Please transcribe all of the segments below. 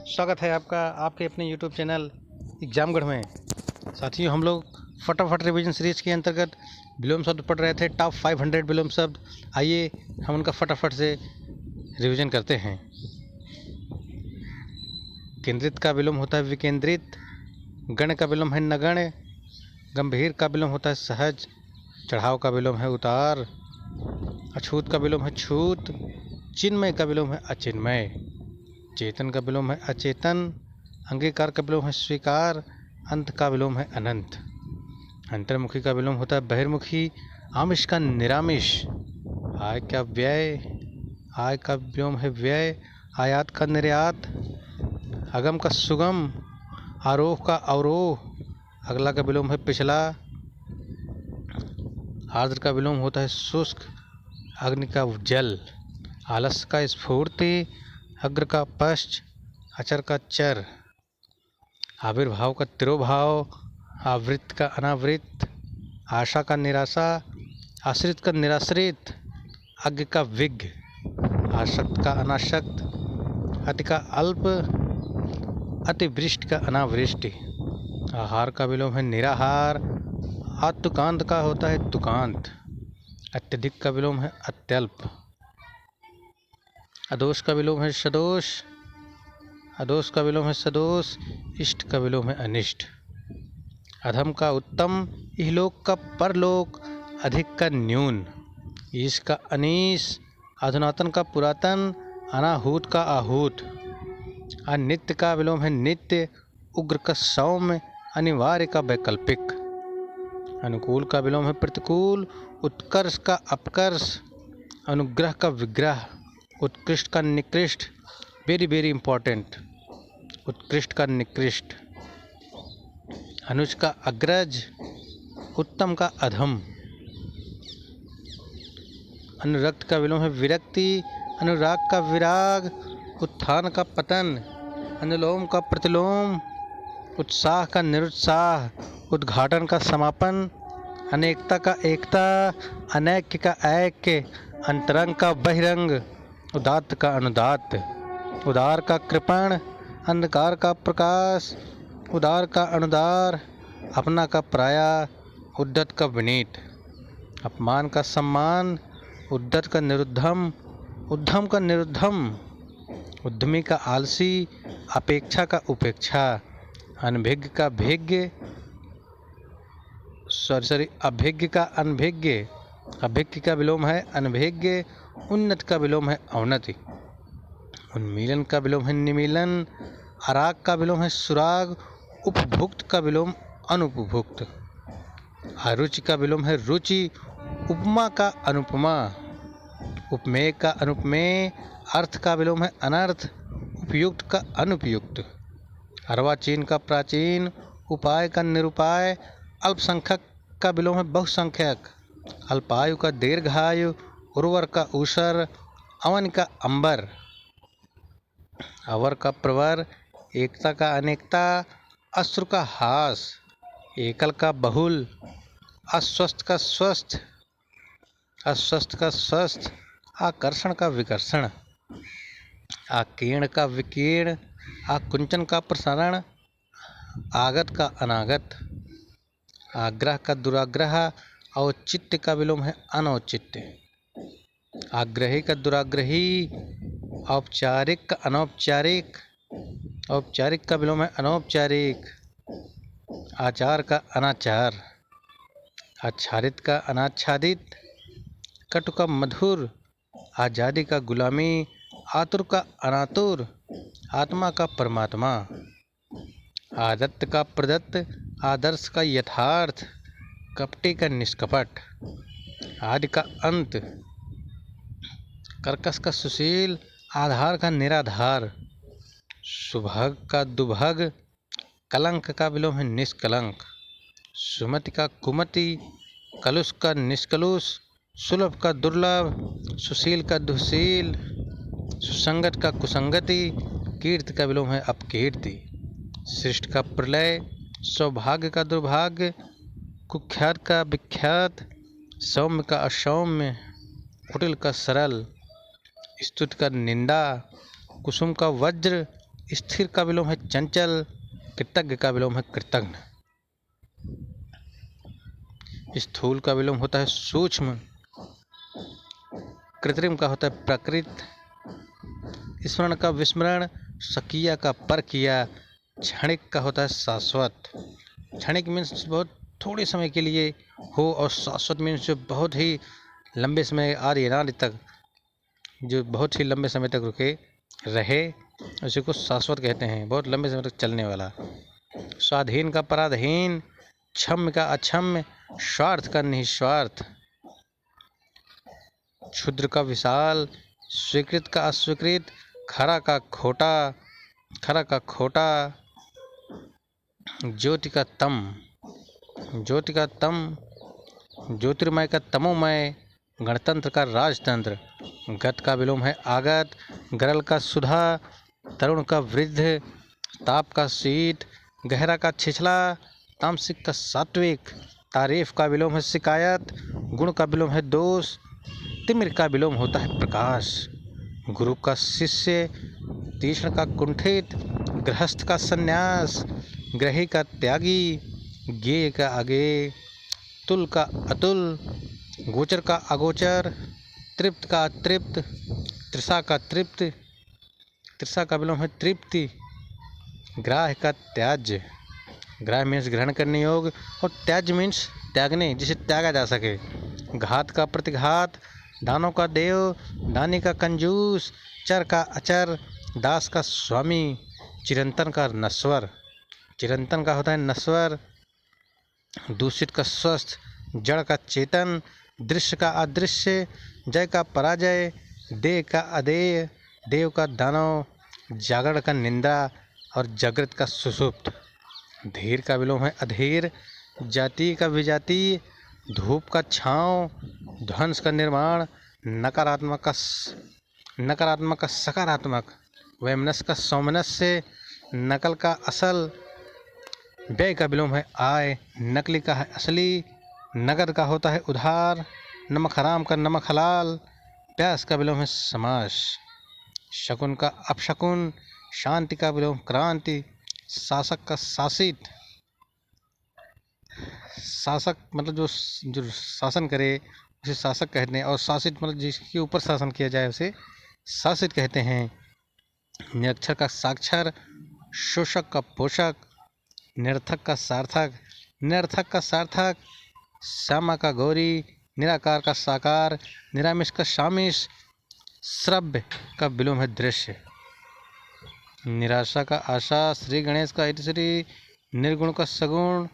स्वागत है आपका आपके अपने यूट्यूब चैनल एग्जामगढ़ में। साथियों, हम लोग फटाफट रिवीजन सीरीज के अंतर्गत विलोम शब्द पढ़ रहे थे। टॉप 500 विलोम शब्द। आइए हम उनका फटाफट से रिवीजन करते हैं। केंद्रित का विलोम होता है विकेंद्रित। गण का विलोम है नगण्य। गंभीर का विलोम होता है सहज। चढ़ाव का विलोम है उतार। अछूत का विलोम है छूत। चिन्मय का विलोम है अचिन्मय। चेतन का विलोम है अचेतन। अंगीकार का विलोम है स्वीकार। अंत का विलोम है अनंत। अंतर्मुखी का विलोम होता है बहिर्मुखी। आमिष का निरामिष। आय का व्यय। आय का विलोम है व्यय। आयात का निर्यात। अगम का सुगम। आरोह का अवरोह। अगला का विलोम है पिछला। आर्द्र का विलोम होता है शुष्क। अग्नि का जल। आलस्य का स्फूर्ति। अग्र का पश्च। अचर का चर। आविर्भाव का तिरोभाव। आवृत्त का अनावृत्त। आशा का निराशा। आश्रित का निराश्रित। अज्ञ का विज्ञ। आसक्त का अनासक्त। अति का अल्प। अतिवृष्टि का अनावृष्टि। आहार का विलोम है निराहार। आत्तुकांत का होता है तुकांत। अत्यधिक का विलोम है अत्यल्प। अदोष का विलोम है सदोष। अदोष का विलोम है सदोष। इष्ट का विलोम है अनिष्ट। अधम का उत्तम। इहलोक का परलोक। अधिक का न्यून। ईश का अनीश। अधुनातन का पुरातन। अनाहूत का आहूत। अनित्य का विलोम है नित्य। उग्र का सौम्य। अनिवार्य का वैकल्पिक। अनुकूल का विलोम है प्रतिकूल। उत्कर्ष का अपकर्ष। अनुग्रह का विग्रह। उत्कृष्ट का निकृष्ट। Very very important. उत्कृष्ट का निकृष्ट। अनुज का अग्रज। उत्तम का अधम। अनुरक्त का विलोम है विरक्ति। अनुराग का विराग। उत्थान का पतन। अनुलोम का प्रतिलोम। उत्साह का निरुत्साह। उद्घाटन का समापन। अनेकता का एकता। अनैक्य का ऐक्य। अंतरंग का बहिरंग। उदात्त का अनुदात्त। उदार का कृपण। अंधकार का प्रकाश। उदार का अनुदार। अपना का पराया। उद्धत का विनीत। अपमान का सम्मान। उद्धत का निरुद्धम। उद्धम का निरुद्धम। उद्यमी का आलसी। अपेक्षा का उपेक्षा। अनभिज्ञ का भिज्ञ। अभिज्ञ का अनभिज्ञ। अभिज्ञ का विलोम है अनभिज्ञ। उन्नत का विलोम है अवनति। उन्मीलन का विलोम है निमीलन। अराग का विलोम है सुराग। उपभुक्त का विलोम अनुपभुक्त। अरुचि का विलोम है रुचि। उपमा का अनुपमा। उपमेय का अनुपमेय। अर्थ का विलोम है अनर्थ। उपयुक्त का अनुपयुक्त। अर्वाचीन का प्राचीन। उपाय का निरुपाय। अल्पसंख्यक का विलोम है बहुसंख्यक। अल्पायु का दीर्घायु। उर्वर का ऊसर। अवन का अंबर। अवर का प्रवर। एकता का अनेकता। अश्रु का हास। एकल का बहुल। अस्वस्थ का स्वस्थ। अस्वस्थ का स्वस्थ। आकर्षण का विकर्षण। आकीर्ण का विकीर्ण। आकुंचन का प्रसारण। आगत का अनागत। आग्रह का दुराग्रह। औचित्य का विलोम है अनौचित्य। आग्रही का दुराग्रही। औपचारिक का अनौपचारिक। औपचारिक का विलोम है अनौपचारिक। आचार का अनाचार। आच्छादित का अनाच्छादित। कटु का मधुर। आज़ादी का गुलामी। आतुर का अनातुर। आत्मा का परमात्मा। आदत्त का प्रदत्त। आदर्श का यथार्थ। कपटी का निष्कपट। आदि का अंत। कर्कश का सुशील। आधार का निराधार। सुभग का दुभग। कलंक का विलोम है निष्कलंक। सुमति का कुमति। कलुष का निष्कलुष। सुलभ का दुर्लभ। सुशील का दुशील। सुसंगत का कुसंगति। कीर्ति का विलोम है अपकीर्ति। सृष्ट का प्रलय। सौभाग्य का दुर्भाग्य। कुख्यात का विख्यात। सौम्य का असौम्य। कुटिल का सरल। स्तुति का निंदा। कुसुम का वज्र। स्थिर का विलोम है चंचल, कृतज्ञ का विलोम है कृतघ्न, स्थूल का विलोम होता है सूक्ष्म, कृत्रिम का होता है प्रकृत, स्मरण का विस्मरण, सकिया का परकिया, क्षणिक का होता है शाश्वत। क्षणिक मीन्स बहुत थोड़े समय के लिए हो, और शाश्वत मीन्स जो बहुत ही लंबे समय आदि अनादि तक, जो बहुत ही लंबे समय तक रुके रहे, उसी को शाश्वत कहते हैं, बहुत लंबे समय तक चलने वाला। स्वाधीन का पराधीन, क्षम्य का अक्षम्य, स्वार्थ का निस्वार्थ, क्षुद्र का विशाल, स्वीकृत का अस्वीकृत, खरा का खोटा, ज्योति का तम, ज्योतिर्मय का तमोमय, गणतंत्र का राजतंत्र, गत का विलोम है आगत, गरल का सुधा, तरुण का वृद्ध, ताप का शीत, गहरा का छिछला, तामसिक का सात्विक, तारीफ का विलोम है शिकायत, गुण का विलोम है दोष, तिमिर का विलोम होता है प्रकाश, गुरु का शिष्य, तीक्ष्ण का कुंठित, गृहस्थ का सन्यास, ग्रही का त्यागी, ज्ञेय का अज्ञेय, तुल का अतुल, गोचर का अगोचर, तृप्त का अतृप्त, तृषा का तृप्त, तृषा का विलोम है तृप्ति, ग्राह्य का त्याज्य, ग्राह्य मीन्स ग्रहण करने योग्य, और त्याज्य मीन्स त्यागने, जिसे त्यागा जा सके, घात का प्रतिघात, दानों का देव, दानी का कंजूस, चर का अचर, दास का स्वामी, चिरंतन का नश्वर, चिरंतन का होता है नश्वर, दूषित का स्वस्थ, जड़ का चेतन, दृश्य का अदृश्य, जय का पराजय, देह का अदेय, देव का दानव, जागरण का निंदा, और जागृत का सुषुप्त। धीर का विलोम है अधीर, जाति का विजाति, धूप का छाँव, ध्वंस का निर्माण, नकारात्मक का सकारात्मक, वैमनस्य का सौमनस्य, नकल का असल, व्यय का विलोम है आय, नकली का है असली, नगद का होता है उधार, नमक हराम का नमक हलाल, प्यास का विलोम है समास, शकुन का अपशकुन, शांति का विलोम क्रांति, शासक का शासित, शासक मतलब जो शासन करे उसे शासक कहते हैं, और शासित मतलब जिसके ऊपर शासन किया जाए उसे शासित कहते हैं। निरक्षर का साक्षर, शोषक का पोषक, निरर्थक का सार्थक, श्यामा का गौरी, निराकार का साकार, निरामिष का शामिश, श्रव्य का विलोम है दृश्य, निराशा का आशा, श्री गणेश का इतिश्री, निर्गुण का सगुण,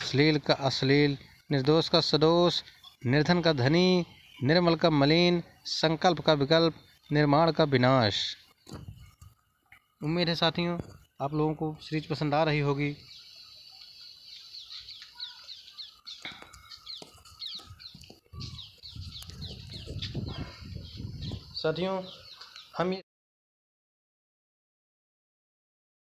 श्लील का अश्लील, निर्दोष का सदोष, निर्धन का धनी, निर्मल का मलिन, संकल्प का विकल्प, निर्माण का विनाश। उम्मीद है साथियों आप लोगों को सीरीज पसंद आ रही होगी। साथियों हम